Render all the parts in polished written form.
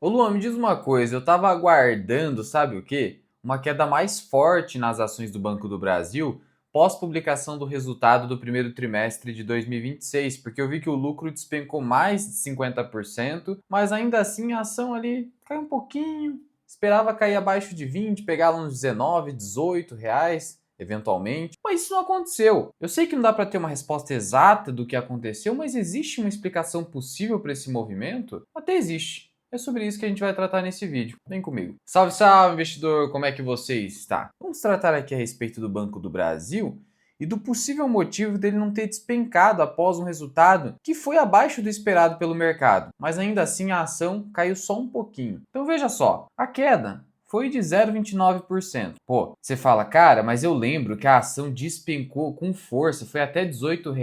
Ô Luan, me diz uma coisa, eu tava aguardando, sabe o quê? Uma queda mais forte nas ações do Banco do Brasil pós-publicação do resultado do primeiro trimestre de 2026, porque eu vi que o lucro despencou mais de 50%, mas ainda assim a ação ali caiu um pouquinho, esperava cair abaixo de 20, pegar lá uns 19, 18 reais, eventualmente, mas isso não aconteceu. Eu sei que não dá para ter uma resposta exata do que aconteceu, mas existe uma explicação possível para esse movimento? Até existe. É sobre isso que a gente vai tratar nesse vídeo. Vem comigo. Salve, salve, investidor! Como é que você está? Vamos tratar aqui a respeito do Banco do Brasil e do possível motivo dele não ter despencado após um resultado que foi abaixo do esperado pelo mercado, mas ainda assim a ação caiu só um pouquinho. Então veja só, a queda foi de 0,29%. Pô, você fala, cara, mas eu lembro que a ação despencou com força, foi até R$ 18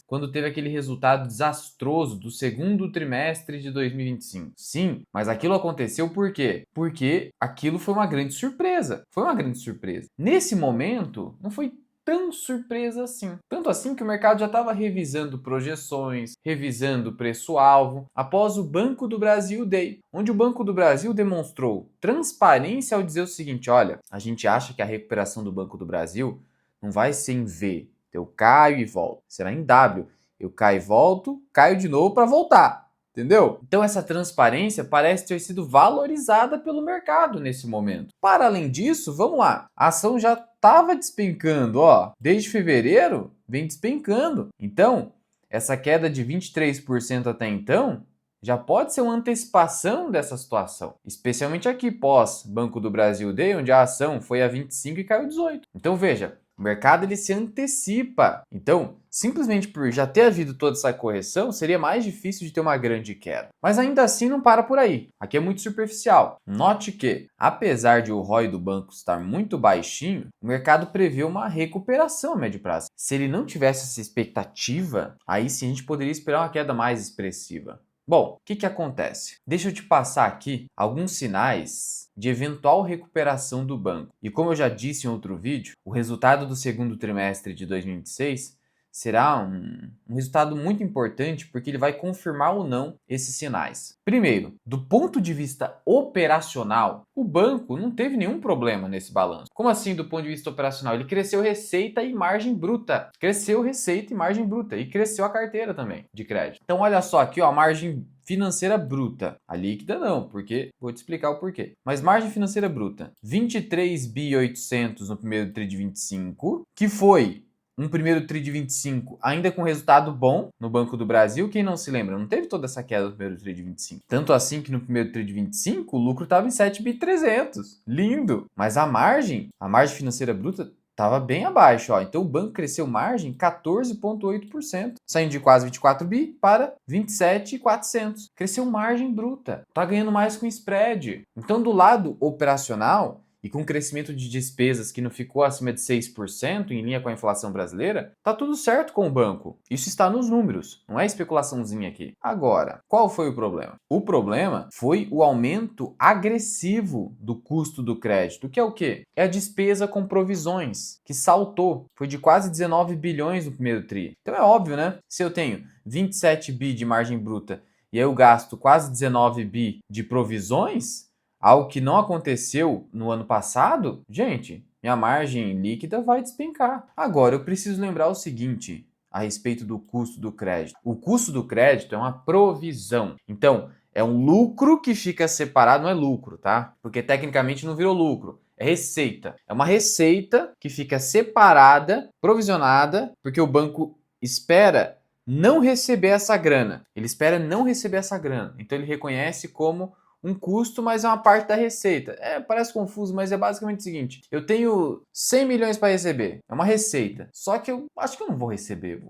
quando teve aquele resultado desastroso do segundo trimestre de 2025. Sim, mas aquilo aconteceu por quê? Porque aquilo foi uma grande surpresa. Foi uma grande surpresa. Nesse momento, não foi tão surpresa assim. Tanto assim que o mercado já estava revisando projeções, revisando preço-alvo, após o Banco do Brasil Day, onde o Banco do Brasil demonstrou transparência ao dizer o seguinte: olha, a gente acha que a recuperação do Banco do Brasil não vai ser em V, eu caio e volto, será em W, eu caio e volto, caio de novo para voltar. Entendeu? Então essa transparência parece ter sido valorizada pelo mercado nesse momento. Para além disso, vamos lá. A ação já estava despencando, ó. Desde fevereiro vem despencando. Então, essa queda de 23% até então já pode ser uma antecipação dessa situação, especialmente aqui pós Banco do Brasil Day, onde a ação foi a 25 e caiu 18. Então veja, o mercado ele se antecipa. Então, simplesmente por já ter havido toda essa correção, seria mais difícil de ter uma grande queda. Mas ainda assim não para por aí. Aqui é muito superficial. Note que, apesar de o ROI do banco estar muito baixinho, o mercado prevê uma recuperação a médio prazo. Se ele não tivesse essa expectativa, aí sim a gente poderia esperar uma queda mais expressiva. Bom, o que acontece? Deixa eu te passar aqui alguns sinais de eventual recuperação do banco. E como eu já disse em outro vídeo, o resultado do segundo trimestre de 2026 será um resultado muito importante porque ele vai confirmar ou não esses sinais. Primeiro, do ponto de vista operacional, o banco não teve nenhum problema nesse balanço. Como assim do ponto de vista operacional? Ele cresceu receita e margem bruta. Cresceu receita e margem bruta. E cresceu a carteira também de crédito. Então olha só aqui, ó, a margem financeira bruta. A líquida não, porque vou te explicar o porquê. Mas margem financeira bruta, 23.800 no primeiro tri de 25, que foi um primeiro tri de 25 ainda com resultado bom no Banco do Brasil. Quem não se lembra, não teve toda essa queda no primeiro tri de 25. Tanto assim que no primeiro tri de 25 o lucro estava em 7.300. Lindo! Mas a margem financeira bruta estava bem abaixo, ó. Então o banco cresceu margem 14,8%, saindo de quase 24 bi para 27.400. Cresceu margem bruta. Tá ganhando mais com spread. Então do lado operacional e com crescimento de despesas que não ficou acima de 6%, em linha com a inflação brasileira, tá tudo certo com o banco. Isso está nos números, não é especulaçãozinha aqui. Agora, qual foi o problema? O problema foi o aumento agressivo do custo do crédito, que é o quê? É a despesa com provisões, que saltou, foi de quase 19 bilhões no primeiro tri. Então é óbvio, né? Se eu tenho 27 bi de margem bruta e eu gasto quase 19 bi de provisões, algo que não aconteceu no ano passado, gente, minha margem líquida vai despencar. Agora, eu preciso lembrar o seguinte a respeito do custo do crédito. O custo do crédito é uma provisão. Então, é um lucro que fica separado, não é lucro, tá? Porque tecnicamente não virou lucro. É receita. É uma receita que fica separada, provisionada, porque o banco espera não receber essa grana. Ele espera não receber essa grana. Então, ele reconhece como um custo, mas é uma parte da receita. Parece confuso, mas é basicamente o seguinte: eu tenho 100 milhões para receber, é uma receita. Só que eu acho que eu não vou receber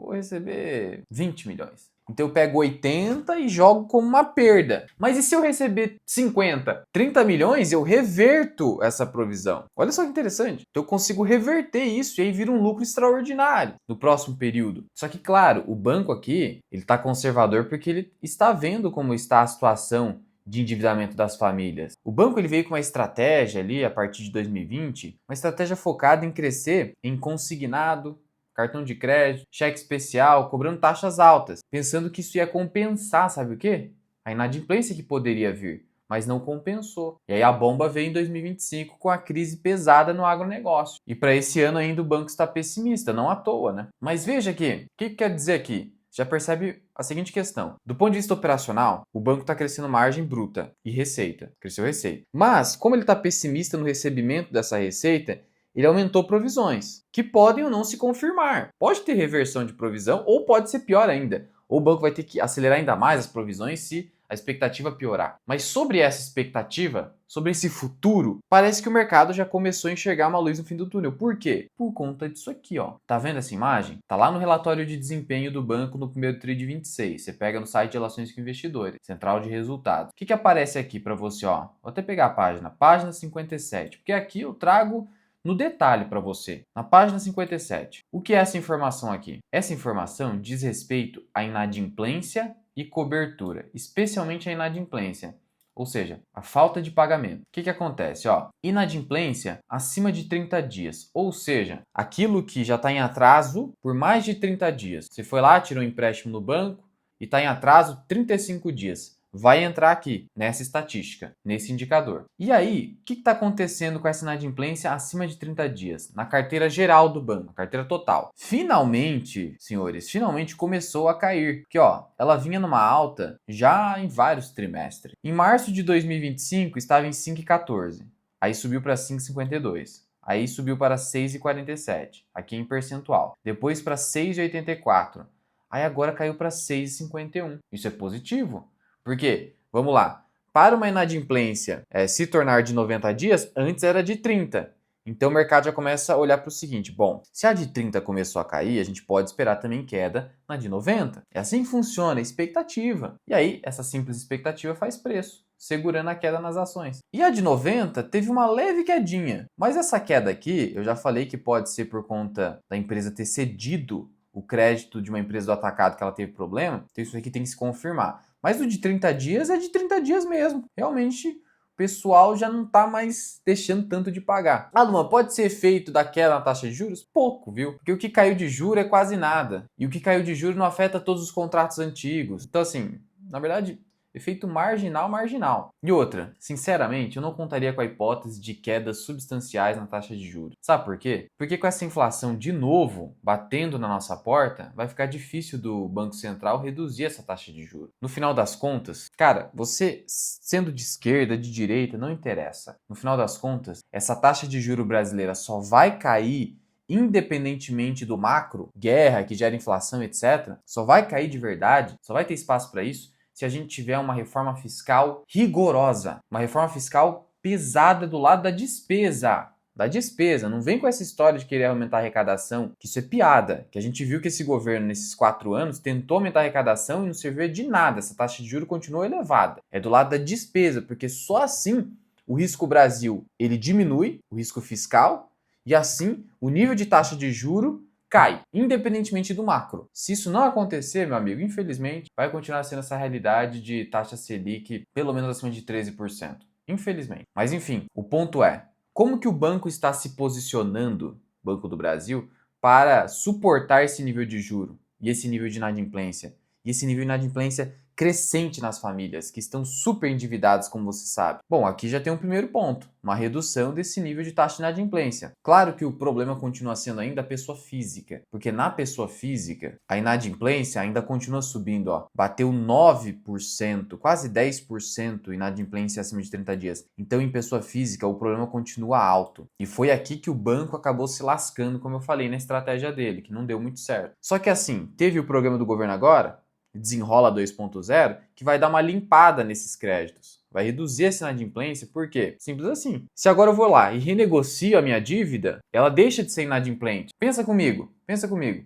20 milhões. Então eu pego 80 e jogo como uma perda. Mas e se eu receber 50, 30 milhões, eu reverto essa provisão. Olha só que interessante. Então eu consigo reverter isso e aí vira um lucro extraordinário no próximo período. Só que, claro, o banco aqui, ele está conservador porque ele está vendo como está a situação de endividamento das famílias. O banco ele veio com uma estratégia ali a partir de 2020, uma estratégia focada em crescer em consignado, cartão de crédito, cheque especial, cobrando taxas altas, pensando que isso ia compensar, sabe o quê? A inadimplência que poderia vir. mas não compensou. E aí a bomba veio em 2025 com a crise pesada no agronegócio. E para esse ano ainda o banco está pessimista, não à toa, né? Mas veja aqui, o que quer dizer aqui? Já percebe a seguinte questão. Do ponto de vista operacional, o banco está crescendo margem bruta e receita. Cresceu receita. Mas, como ele está pessimista no recebimento dessa receita, ele aumentou provisões, que podem ou não se confirmar. Pode ter reversão de provisão ou pode ser pior ainda. Ou o banco vai ter que acelerar ainda mais as provisões se a expectativa piorar. Mas sobre essa expectativa, sobre esse futuro, parece que o mercado já começou a enxergar uma luz no fim do túnel. Por quê? Por conta disso aqui, ó. Tá vendo essa imagem? Tá lá no relatório de desempenho do banco no primeiro TRI de 26. Você pega no site de Relações com Investidores, Central de Resultados. O que aparece aqui para você, ó? Vou até pegar a página 57, porque aqui eu trago no detalhe para você, na página 57. O que é essa informação aqui? Essa informação diz respeito à inadimplência e cobertura, especialmente a inadimplência, ou seja, a falta de pagamento. O que acontece? Ó, inadimplência acima de 30 dias, ou seja, aquilo que já está em atraso por mais de 30 dias. Você foi lá, tirou um empréstimo no banco e está em atraso 35 dias. Vai entrar aqui, nessa estatística, nesse indicador. E aí, o que está acontecendo com essa inadimplência acima de 30 dias? Na carteira geral do banco, na carteira total. Finalmente, senhores, finalmente começou a cair. Porque, ó, ela vinha numa alta já em vários trimestres. Em março de 2025, estava em 5,14. Aí subiu para 5,52. Aí subiu para 6,47, aqui em percentual. Depois para 6,84. Aí agora caiu para 6,51. Isso é positivo. Por quê? Vamos lá. Para uma inadimplência se tornar de 90 dias, antes era de 30. Então o mercado já começa a olhar para o seguinte: bom, se a de 30 começou a cair, a gente pode esperar também queda na de 90. É assim que funciona, é expectativa. E aí, essa simples expectativa faz preço, segurando a queda nas ações. E a de 90 teve uma leve quedinha. Mas essa queda aqui, eu já falei que pode ser por conta da empresa ter cedido o crédito de uma empresa do atacado que ela teve problema. Então isso aqui tem que se confirmar. Mas o de 30 dias é de 30 dias mesmo. Realmente, o pessoal já não está mais deixando tanto de pagar. Ah, Luan, pode ser efeito da queda na taxa de juros? Pouco, viu? Porque o que caiu de juros é quase nada. E o que caiu de juros não afeta todos os contratos antigos. Então, assim, na verdade, efeito marginal. E outra, sinceramente, eu não contaria com a hipótese de quedas substanciais na taxa de juros. Sabe por quê? Porque com essa inflação de novo batendo na nossa porta, vai ficar difícil do Banco Central reduzir essa taxa de juros. No final das contas, cara, você sendo de esquerda, de direita, não interessa. No final das contas, essa taxa de juros brasileira só vai cair independentemente do macro, guerra que gera inflação, etc. Só vai cair de verdade, só vai ter espaço para isso se a gente tiver uma reforma fiscal rigorosa, uma reforma fiscal pesada do lado da despesa. Da despesa, não vem com essa história de querer aumentar a arrecadação, que isso é piada, que a gente viu que esse governo nesses 4 anos tentou aumentar a arrecadação e não serviu de nada, essa taxa de juros continua elevada. É do lado da despesa, porque só assim o risco Brasil ele diminui, o risco fiscal, e assim o nível de taxa de juros cai, independentemente do macro. Se isso não acontecer, meu amigo, infelizmente, vai continuar sendo essa realidade de taxa Selic pelo menos acima de 13%. Infelizmente. Mas enfim, o ponto é, como que o banco está se posicionando, Banco do Brasil, para suportar esse nível de juro e esse nível de inadimplência? E esse nível de inadimplência crescente nas famílias, que estão super endividadas, como você sabe. Bom, aqui já tem um primeiro ponto, uma redução desse nível de taxa de inadimplência. Claro que o problema continua sendo ainda a pessoa física, porque na pessoa física, a inadimplência ainda continua subindo, ó. Bateu 9%, quase 10% inadimplência acima de 30 dias. Então, em pessoa física, o problema continua alto. E foi aqui que o banco acabou se lascando, como eu falei, na estratégia dele, que não deu muito certo. Só que assim, teve o programa do governo agora, Desenrola 2.0, que vai dar uma limpada nesses créditos. Vai reduzir essa inadimplência, por quê? Simples assim. Se agora eu vou lá e renegocio a minha dívida, ela deixa de ser inadimplente. Pensa comigo.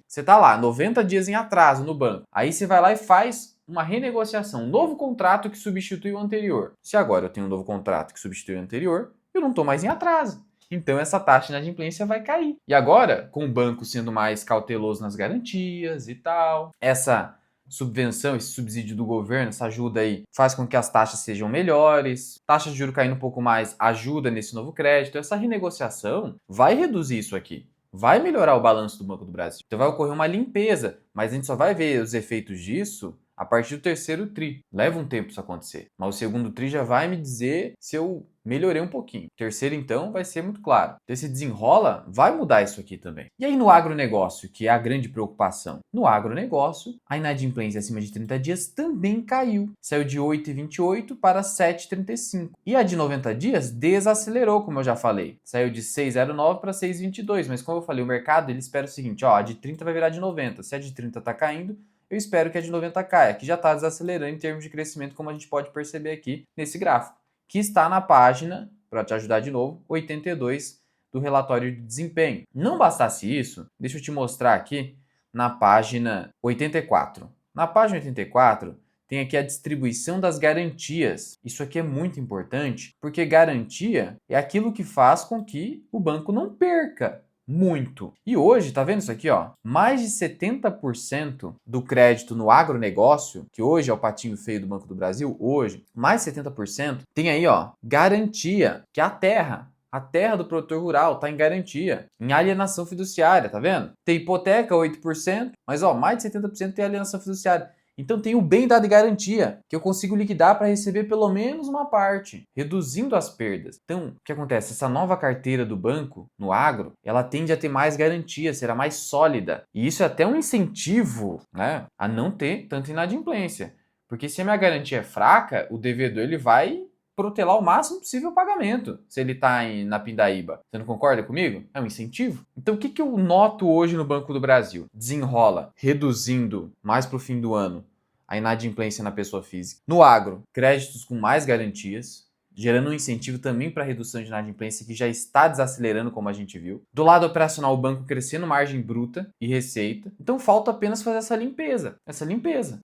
Você tá lá, 90 dias em atraso no banco. Aí você vai lá e faz uma renegociação, um novo contrato que substitui o anterior. Se agora eu tenho um novo contrato que substitui o anterior, eu não estou mais em atraso. Então essa taxa de inadimplência vai cair. E agora, com o banco sendo mais cauteloso nas garantias e tal, essa subvenção, esse subsídio do governo, essa ajuda aí, faz com que as taxas sejam melhores, taxa de juros caindo um pouco mais ajuda nesse novo crédito. Essa renegociação vai reduzir isso aqui, vai melhorar o balanço do Banco do Brasil. Então vai ocorrer uma limpeza, mas a gente só vai ver os efeitos disso a partir do terceiro tri. Leva um tempo isso acontecer, mas o segundo tri já vai me dizer se eu melhorei um pouquinho. O terceiro, então, vai ser muito claro. Então, esse desenrola vai mudar isso aqui também. E aí no agronegócio, que é a grande preocupação? No agronegócio, a inadimplência acima de 30 dias também caiu. Saiu de 8,28 para 7,35. E a de 90 dias desacelerou, como eu já falei. Saiu de 6,09 para 6,22. Mas como eu falei, o mercado ele espera o seguinte, ó, a de 30 vai virar de 90. Se a de 30 está caindo, eu espero que a de 90 caia, que já está desacelerando em termos de crescimento, como a gente pode perceber aqui nesse gráfico, que está na página, para te ajudar de novo, 82 do relatório de desempenho. Não bastasse isso, deixa eu te mostrar aqui na página 84. Na página 84, tem aqui a distribuição das garantias. Isso aqui é muito importante, porque garantia é aquilo que faz com que o banco não perca muito. E hoje, tá vendo isso aqui, ó? Mais de 70% do crédito no agronegócio, que hoje é o patinho feio do Banco do Brasil, hoje, mais de 70% tem aí, ó, garantia, que é a terra. A terra do produtor rural está em garantia, em alienação fiduciária, tá vendo? Tem hipoteca 8%, mas ó, mais de 70% tem alienação fiduciária. Então tem o bem dado em garantia, que eu consigo liquidar para receber pelo menos uma parte, reduzindo as perdas. Então, o que acontece? Essa nova carteira do banco, no agro, ela tende a ter mais garantia, será mais sólida. E isso é até um incentivo, né, a não ter tanta inadimplência. Porque se a minha garantia é fraca, o devedor ele vai protelar o máximo possível o pagamento, se ele está na pindaíba. Você não concorda comigo? É um incentivo. Então, o que eu noto hoje no Banco do Brasil? Desenrola, reduzindo mais para o fim do ano a inadimplência na pessoa física. No agro, créditos com mais garantias, gerando um incentivo também para a redução de inadimplência que já está desacelerando, como a gente viu. Do lado operacional, o banco crescendo margem bruta e receita. Então falta apenas fazer essa limpeza.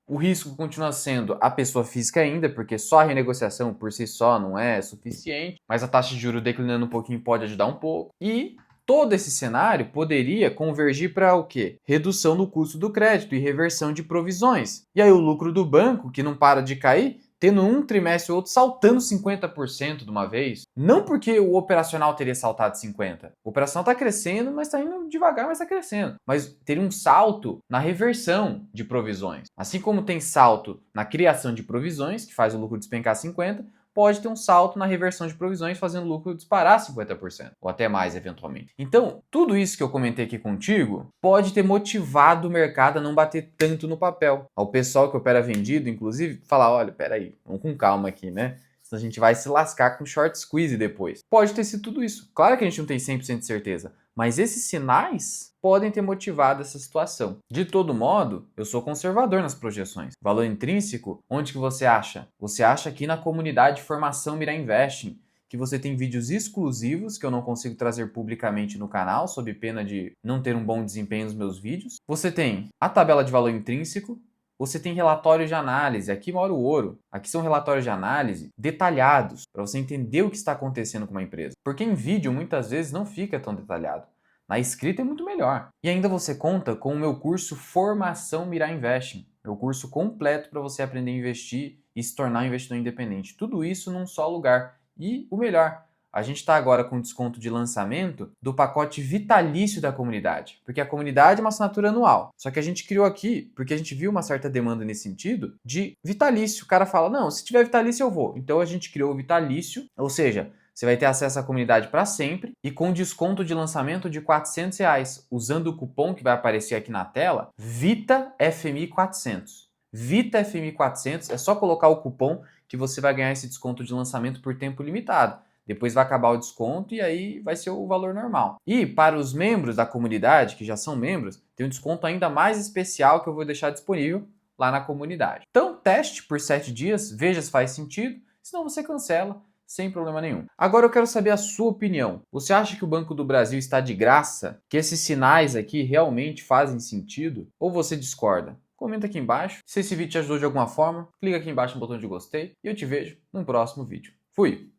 O risco continua sendo a pessoa física ainda, porque só a renegociação por si só não é suficiente, mas a taxa de juros declinando um pouquinho pode ajudar um pouco. E todo esse cenário poderia convergir para o quê? Redução do custo do crédito e reversão de provisões. E aí o lucro do banco, que não para de cair, tendo um trimestre ou outro saltando 50% de uma vez. Não porque o operacional teria saltado 50%. O operacional está crescendo, mas está indo devagar, mas está crescendo. Mas teria um salto na reversão de provisões. Assim como tem salto na criação de provisões, que faz o lucro despencar 50%, pode ter um salto na reversão de provisões, fazendo o lucro disparar 50%, ou até mais eventualmente. Então, tudo isso que eu comentei aqui contigo pode ter motivado o mercado a não bater tanto no papel. Ao pessoal que opera vendido, inclusive, falar, olha, peraí, vamos com calma aqui, né? Senão a gente vai se lascar com short squeeze depois. Pode ter sido tudo isso. Claro que a gente não tem 100% de certeza, mas esses sinais podem ter motivado essa situação. De todo modo, eu sou conservador nas projeções. Valor intrínseco, onde que você acha? Você acha aqui na comunidade Formação Mirai Investing, que você tem vídeos exclusivos que eu não consigo trazer publicamente no canal, sob pena de não ter um bom desempenho nos meus vídeos. Você tem a tabela de valor intrínseco, você tem relatórios de análise, aqui mora o ouro. Aqui são relatórios de análise detalhados, para você entender o que está acontecendo com uma empresa. Porque em vídeo, muitas vezes, não fica tão detalhado. Na escrita é muito melhor. E ainda você conta com o meu curso Formação Mirai Investing. Meu curso completo para você aprender a investir e se tornar um investidor independente. Tudo isso num só lugar. E o melhor, a gente está agora com desconto de lançamento do pacote vitalício da comunidade, porque a comunidade é uma assinatura anual. Só que a gente criou aqui, porque a gente viu uma certa demanda nesse sentido, de vitalício. O cara fala, não, se tiver vitalício eu vou. Então a gente criou o vitalício, ou seja, você vai ter acesso à comunidade para sempre e com desconto de lançamento de R$ 400, usando o cupom que vai aparecer aqui na tela, VITAFMI400. VITAFMI400, é só colocar o cupom que você vai ganhar esse desconto de lançamento por tempo limitado. Depois vai acabar o desconto e aí vai ser o valor normal. E para os membros da comunidade, que já são membros, tem um desconto ainda mais especial que eu vou deixar disponível lá na comunidade. Então, teste por 7 dias, veja se faz sentido, senão você cancela sem problema nenhum. Agora eu quero saber a sua opinião. Você acha que o Banco do Brasil está de graça? Que esses sinais aqui realmente fazem sentido? Ou você discorda? Comenta aqui embaixo. Se esse vídeo te ajudou de alguma forma, clica aqui embaixo no botão de gostei e eu te vejo no próximo vídeo. Fui!